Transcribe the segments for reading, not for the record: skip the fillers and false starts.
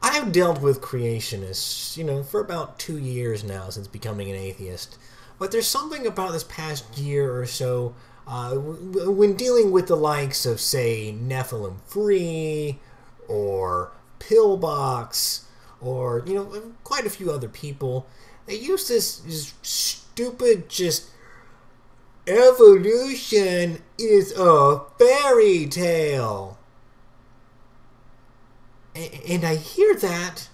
I've dealt with creationists, for about 2 years now since becoming an atheist. But there's something about this past year or so when dealing with the likes of, say, Nephilim Free or Pillbox or, quite a few other people. They use this stupid, just evolution is a fairy tale. And I hear that,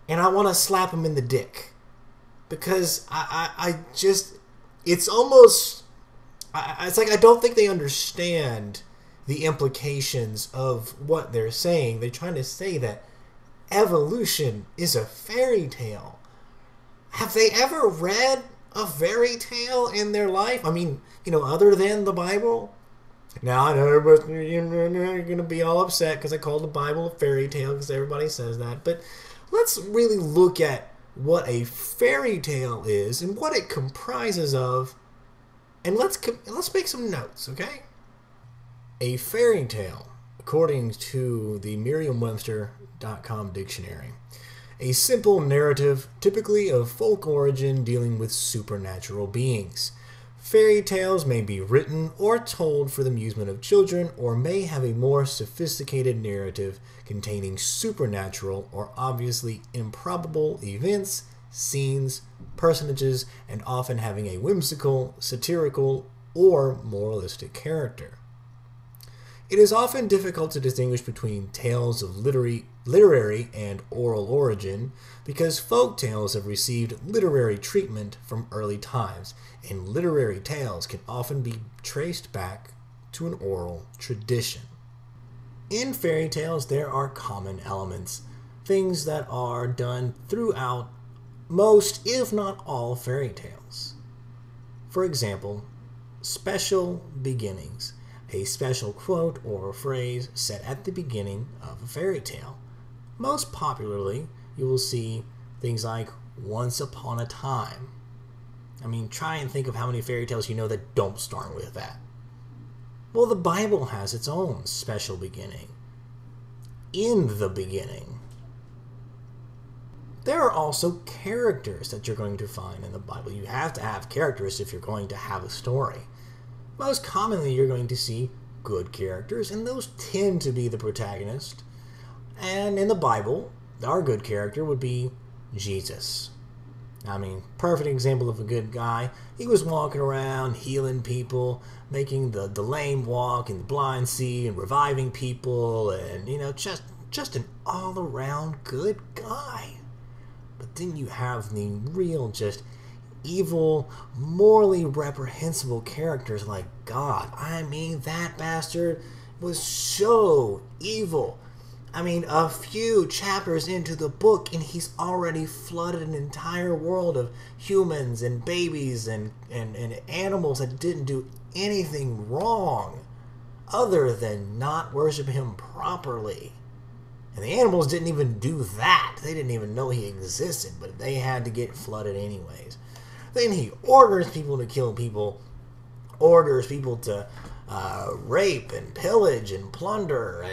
and I want to slap him in the dick. Because I just, it's almost, it's like I don't think they understand the implications of what they're saying. They're trying to say that evolution is a fairy tale. Have they ever read a fairy tale in their life? I mean, other than the Bible? Now, I know you're going to be all upset because I called the Bible a fairy tale because everybody says that. But let's really look at what a fairy tale is and what it comprises of. And let's make some notes, okay? A fairy tale, according to the Merriam-Webster.com dictionary, a simple narrative, typically of folk origin dealing with supernatural beings. Fairy tales may be written or told for the amusement of children, or may have a more sophisticated narrative containing supernatural or obviously improbable events, scenes, personages, and often having a whimsical, satirical, or moralistic character. It is often difficult to distinguish between tales of literary and oral origin because folk tales have received literary treatment from early times, and literary tales can often be traced back to an oral tradition. In fairy tales, there are common elements, things that are done throughout most, if not all, fairy tales. For example, special beginnings. A special quote or phrase set at the beginning of a fairy tale. Most popularly, you will see things like once upon a time. I mean, try and think of how many fairy tales you know that don't start with that. Well, the Bible has its own special beginning. In the beginning. There are also characters that you're going to find in the Bible. You have to have characters if you're going to have a story. Most commonly, you're going to see good characters, and those tend to be the protagonist. And in the Bible, our good character would be Jesus. I mean, perfect example of a good guy. He was walking around, healing people, making the lame walk and the blind see, and reviving people, and, just an all-around good guy. But then you have the real, just evil, morally reprehensible characters like God. I mean, that bastard was so evil. I mean, a few chapters into the book, and he's already flooded an entire world of humans and babies and animals that didn't do anything wrong other than not worship him properly. And the animals didn't even do that. They didn't even know he existed, but they had to get flooded anyways. Then he orders people to kill people, orders people to rape and pillage and plunder,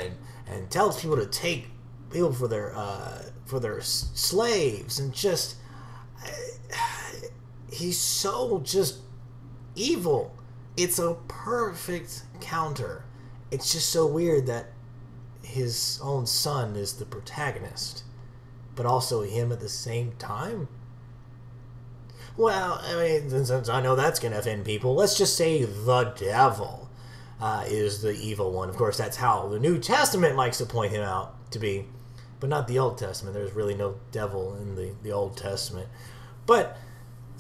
and tells people to take people for their slaves, and just he's so just evil. It's a perfect counter. It's just so weird that his own son is the protagonist, but also him at the same time. Well, I mean, since I know that's going to offend people, let's just say the devil is the evil one. Of course, that's how the New Testament likes to point him out to be, but not the Old Testament. There's really no devil in the Old Testament. But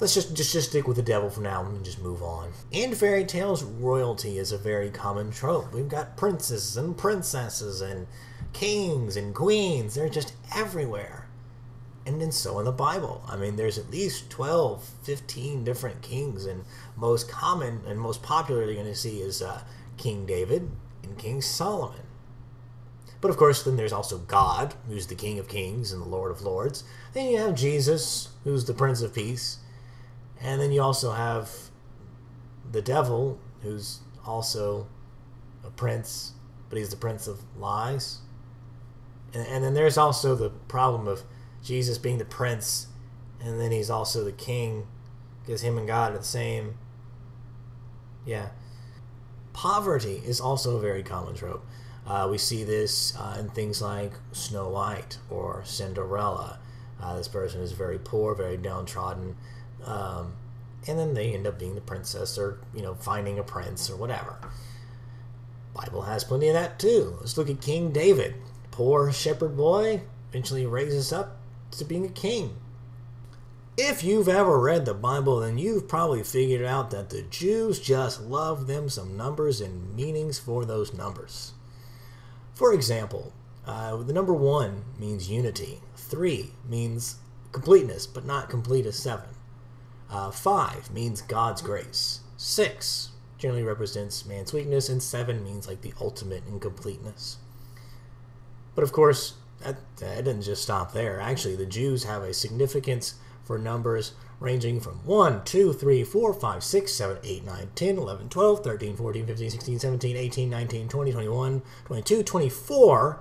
let's just stick with the devil for now and just move on. In fairy tales, royalty is a very common trope. We've got princes and princesses and kings and queens. They're just everywhere. And then so in the Bible. I mean, there's at least 12, 15 different kings, and most common and most popular you're going to see is King David and King Solomon. But of course, then there's also God, who's the King of Kings and the Lord of Lords. Then you have Jesus, who's the Prince of Peace. And then you also have the devil, who's also a prince, but he's the prince of lies. And then there's also the problem of Jesus being the prince, and then he's also the king, because him and God are the same. Yeah. Poverty is also a very common trope. We see this in things like Snow White or Cinderella. This person is very poor, very downtrodden, and then they end up being the princess, or finding a prince or whatever. Bible has plenty of that too. Let's look at King David. Poor shepherd boy eventually raises up to being a king. If you've ever read the Bible, then you've probably figured out that the Jews just love them some numbers and meanings for those numbers. For example, the number 1 means unity. 3 means completeness, but not complete as 7. 5 means God's grace. 6 generally represents man's weakness, and 7 means like the ultimate incompleteness. But of course, that didn't just stop there. Actually, the Jews have a significance for numbers ranging from 1, 2, 3, 4, 5, 6, 7, 8, 9, 10, 11, 12, 13, 14, 15, 16, 17, 18, 19, 20, 21, 22, 24,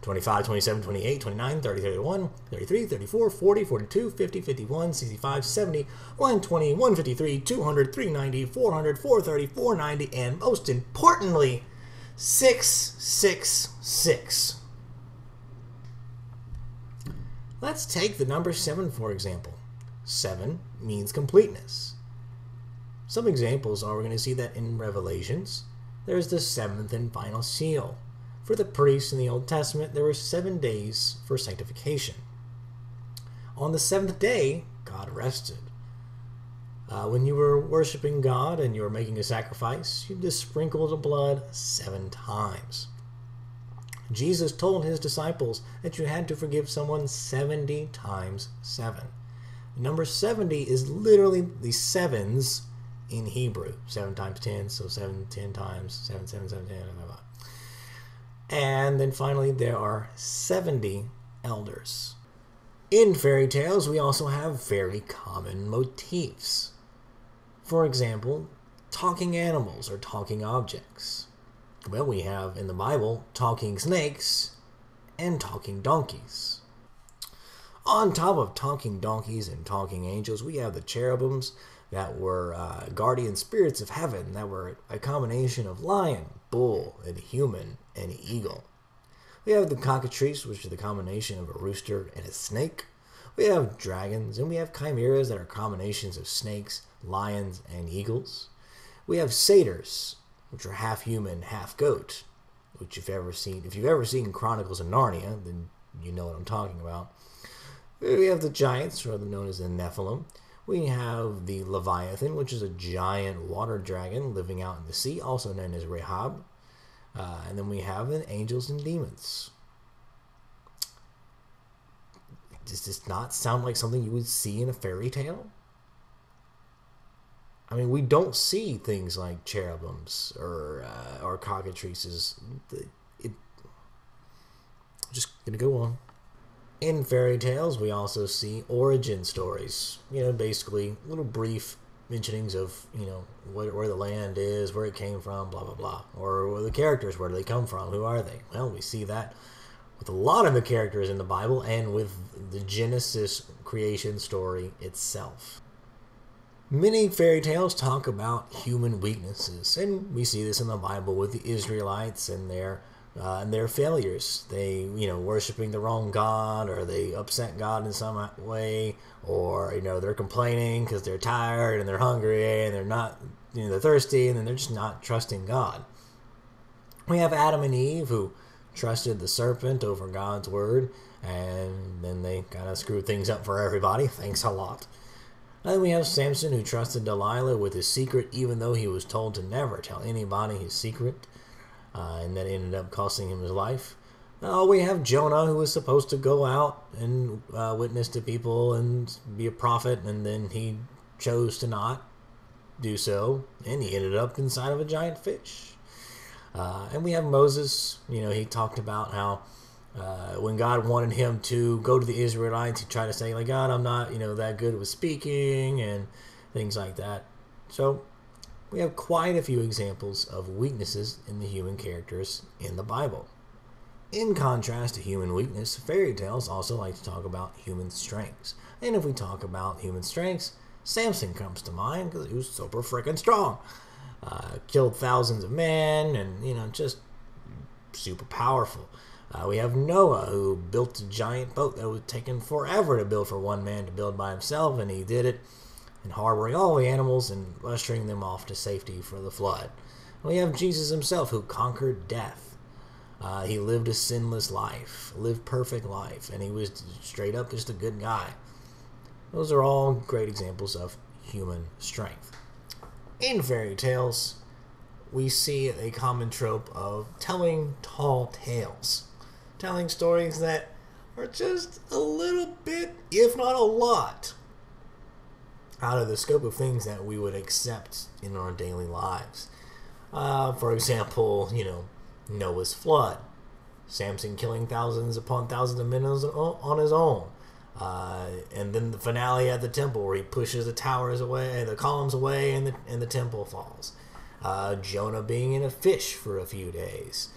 25, 27, 28, 29, 30, 31, 33, 34, 40, 42, 50, 51, 65, 70, 120, 153, 200, 390, 400, 430, 490, and most importantly, 666. Let's take the number 7 for example. 7 means completeness. Some examples are, we're going to see that in Revelations, there's the 7th and final seal. For the priests in the Old Testament, there were 7 days for sanctification. On the 7th day, God rested. When you were worshiping God and you were making a sacrifice, you just sprinkled the blood 7 times. Jesus told his disciples that you had to forgive someone 70 times 7. The number 70 is literally the sevens in Hebrew. 7 times 10, so 7, 10 times, 7, 7, 7, 10, blah, blah, blah. And then finally, there are 70 elders. In fairy tales, we also have very common motifs. For example, talking animals or talking objects. Well, we have in the Bible talking snakes and talking donkeys. On top of talking donkeys and talking angels, we have the cherubims that were guardian spirits of heaven, that were a combination of lion, bull, and human, and eagle. We have the cockatrice, which is the combination of a rooster and a snake. We have dragons, and we have chimeras that are combinations of snakes, lions, and eagles. We have satyrs, which are half human, half goat, which if you've ever seen Chronicles of Narnia, then you know what I'm talking about. We have the giants, or known as the Nephilim. We have the Leviathan, which is a giant water dragon living out in the sea, also known as Rahab. And then we have the angels and demons. Does this not sound like something you would see in a fairy tale? I mean, we don't see things like cherubims or cockatrices. Just gonna go on. In fairy tales, we also see origin stories. Basically little brief mentionings of, where the land is, where it came from, blah, blah, blah. Or the characters, where do they come from? Who are they? Well, we see that with a lot of the characters in the Bible and with the Genesis creation story itself. Many fairy tales talk about human weaknesses, and we see this in the Bible with the Israelites and their failures. They, worshiping the wrong God, or they upset God in some way, or, they're complaining because they're tired and they're hungry and they're not, they're thirsty, and then they're just not trusting God. We have Adam and Eve who trusted the serpent over God's word, and then they kind of screwed things up for everybody. Thanks a lot. And then we have Samson who trusted Delilah with his secret, even though he was told to never tell anybody his secret. And that ended up costing him his life. We have Jonah, who was supposed to go out and witness to people and be a prophet, and then he chose to not do so, and he ended up inside of a giant fish. And we have Moses. He talked about how when God wanted him to go to the Israelites, he tried to say, like, God, I'm not, that good with speaking, and things like that. So we have quite a few examples of weaknesses in the human characters in the Bible. In contrast to human weakness, fairy tales also like to talk about human strengths. And if we talk about human strengths, Samson comes to mind because he was super freaking strong. Killed thousands of men and, just super powerful. We have Noah, who built a giant boat that was taken forever to build for one man to build by himself, and he did it, and harboring all the animals and ushering them off to safety for the flood. We have Jesus himself, who conquered death. He lived a sinless life, lived perfect life, and he was straight up just a good guy. Those are all great examples of human strength. In fairy tales, we see a common trope of telling tall tales. Telling stories that are just a little bit, if not a lot, out of the scope of things that we would accept in our daily lives. For example, Noah's flood. Samson killing thousands upon thousands of men on his own. And then the finale at the temple where he pushes the towers away, the columns away, and the temple falls. Jonah being in a fish for a few days.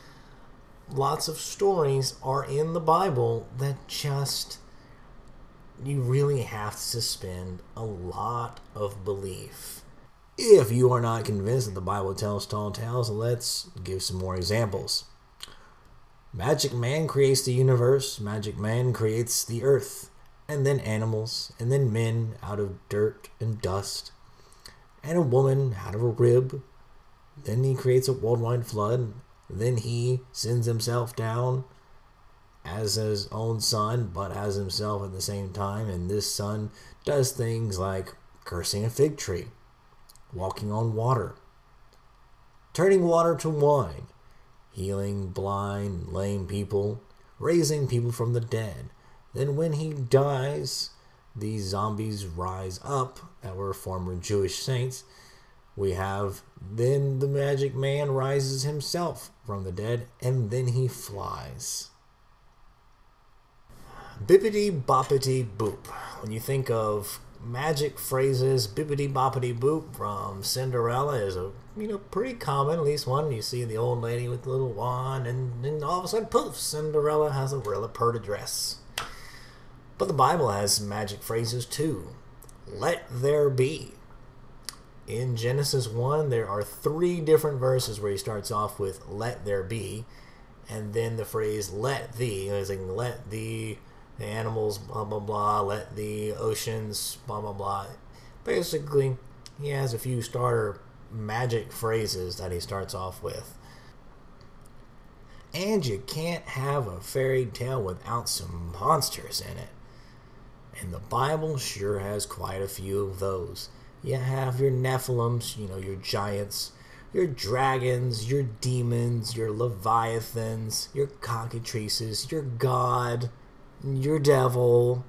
Lots of stories are in the Bible that just, you really have to suspend a lot of belief. If you are not convinced that the Bible tells tall tales, let's give some more examples. Magic Man creates the universe. Magic Man creates the earth, and then animals, and then men out of dirt and dust, and a woman out of a rib. Then he creates a worldwide flood. Then he sends himself down as his own son, but as himself at the same time. And this son does things like cursing a fig tree, walking on water, turning water to wine, healing blind, lame people, raising people from the dead. Then when he dies, these zombies rise up that were former Jewish saints. We have then the Magic Man rises himself from the dead, and then he flies. Bippity boppity boop. When you think of magic phrases, bippity boppity boop from Cinderella is a pretty common, at least one. You see the old lady with the little wand, and then all of a sudden, poof, Cinderella has a really pretty dress. But the Bible has magic phrases too. Let there be. In Genesis 1, there are 3 different verses where he starts off with let there be, and then the phrase let thee, is like let the animals, blah, blah, blah, let the oceans, blah, blah, blah. Basically, he has a few starter magic phrases that he starts off with. And you can't have a fairy tale without some monsters in it. And the Bible sure has quite a few of those. You have your Nephilims, your giants, your dragons, your demons, your leviathans, your cockatrices, your god, your devil,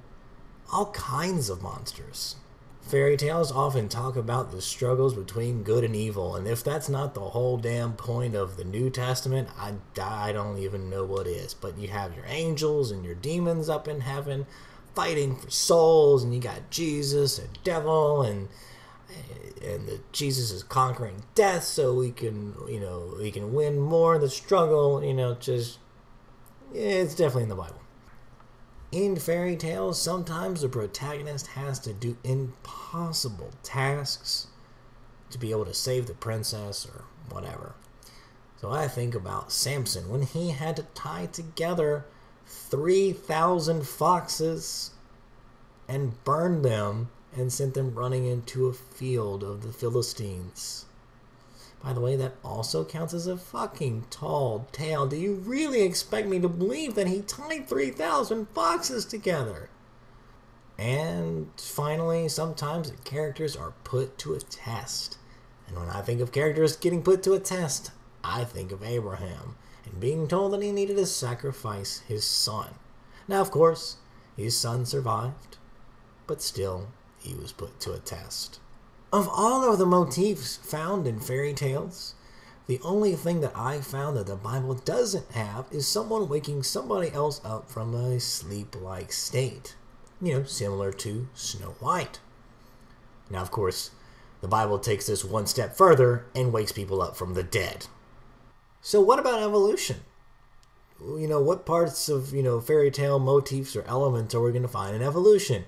all kinds of monsters. Fairy tales often talk about the struggles between good and evil, and if that's not the whole damn point of the New Testament, I don't even know what is. But you have your angels and your demons up in heaven fighting for souls, and you got Jesus, a devil, and Jesus is conquering death so we can win more in the struggle. It's definitely in the Bible. In fairy tales, sometimes the protagonist has to do impossible tasks to be able to save the princess or whatever. So I think about Samson when he had to tie together 3,000 foxes and burn them and sent them running into a field of the Philistines. By the way, that also counts as a fucking tall tale. Do you really expect me to believe that he tied 3,000 foxes together? And finally, sometimes the characters are put to a test. And when I think of characters getting put to a test, I think of Abraham and being told that he needed to sacrifice his son. Now, of course, his son survived, but still, he was put to a test. Of all of the motifs found in fairy tales, the only thing that I found that the Bible doesn't have is someone waking somebody else up from a sleep-like state. Similar to Snow White. Now, of course, the Bible takes this one step further and wakes people up from the dead. So what about evolution? what parts of, fairy tale motifs or elements are we going to find in evolution?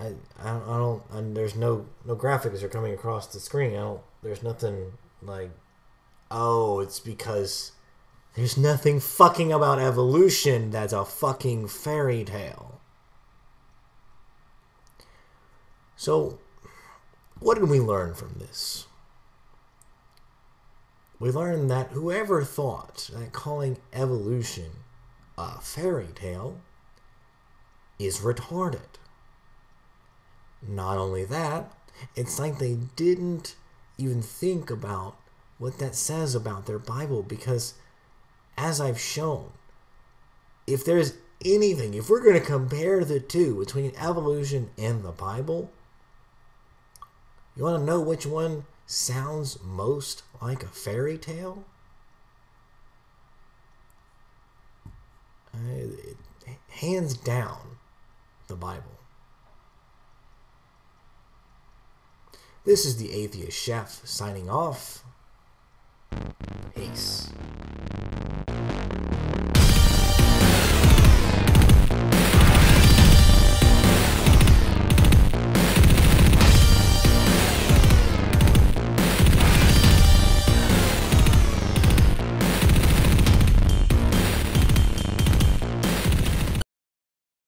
I don't, and there's no graphics are coming across the screen. There's nothing like, oh, it's because there's nothing fucking about evolution that's a fucking fairy tale. So, what did we learn from this? We learned that whoever thought that calling evolution a fairy tale is retarded. Not only that, it's like they didn't even think about what that says about their Bible, because as I've shown, if there's anything, if we're going to compare the two between evolution and the Bible, you want to know which one sounds most like a fairy tale? Hands down, the Bible. This is the Atheist Chef signing off. Peace.